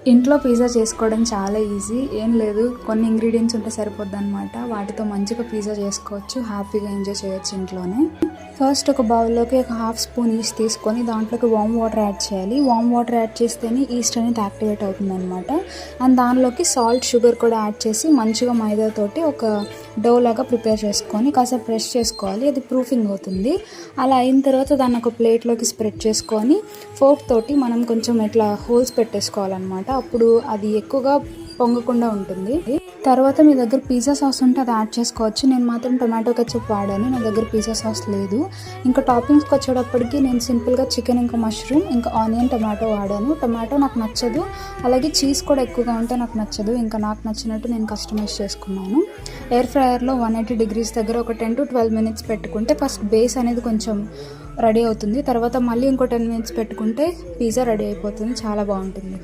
ఇంట్లో పిజ్జా చేసుకోవడం చాలా ఈజీ. ఏం లేదు, కొన్ని ఇంగ్రీడియంట్స్ ఉంటే సరిపోద్దనమాట. వాటితో మంచిగా పిజ్జా చేసుకోవచ్చు, హ్యాపీగా ఎంజాయ్ చేయొచ్చు ఇంట్లోనే. ఫస్ట్ ఒక బౌల్లోకి ఒక హాఫ్ స్పూన్ ఈస్ట్ తీసుకొని దాంట్లోకి వామ్ వాటర్ యాడ్ చేయాలి. వామ్ వాటర్ యాడ్ చేస్తేనే ఈస్ట్ అనేది యాక్టివేట్ అవుతుంది అనమాట. అండ్ దానిలోకి సాల్ట్, షుగర్ కూడా యాడ్ చేసి మంచిగా మైదాతోటి ఒక డో లాగా ప్రిపేర్ చేసుకొని కాసేపు ప్రెస్ చేసుకోవాలి. అది ప్రూఫింగ్ అవుతుంది. అలా అయిన తర్వాత దాన్ని ఒక ప్లేట్లోకి స్ప్రెడ్ చేసుకొని ఫోర్క్ తోటి మనం కొంచెం ఇట్లా హోల్స్ పెట్టేసుకోవాలన్నమాట. అప్పుడు అది ఎక్కువగా పొంగకుండా ఉంటుంది. తర్వాత మీ దగ్గర పిజ్జా సాస్ ఉంటే అది యాడ్ చేసుకోవచ్చు. నేను మాత్రం టొమాటో కెచప్ వాడాను, నా దగ్గర పిజ్జా సాస్ లేదు. ఇంకా టాపింగ్స్కి వచ్చేటప్పటికి నేను సింపుల్గా చికెన్, ఇంకా మష్రూమ్, ఇంకా ఆనియన్, టొమాటో వాడాను. టొమాటో నాకు నచ్చదు, అలాగే చీజ్ కూడా ఎక్కువగా ఉంటే నాకు నచ్చదు. ఇంకా నాకు నచ్చినట్టు నేను కస్టమైజ్ చేసుకున్నాను. ఎయిర్ ఫ్రైయర్లో 180 degrees దగ్గర ఒక 10 to 12 minutes పెట్టుకుంటే ఫస్ట్ బేస్ అనేది కొంచెం రెడీ అవుతుంది. తర్వాత మళ్ళీ ఇంకో 10 minutes పెట్టుకుంటే పిజ్జా రెడీ అయిపోతుంది. చాలా బాగుంటుంది.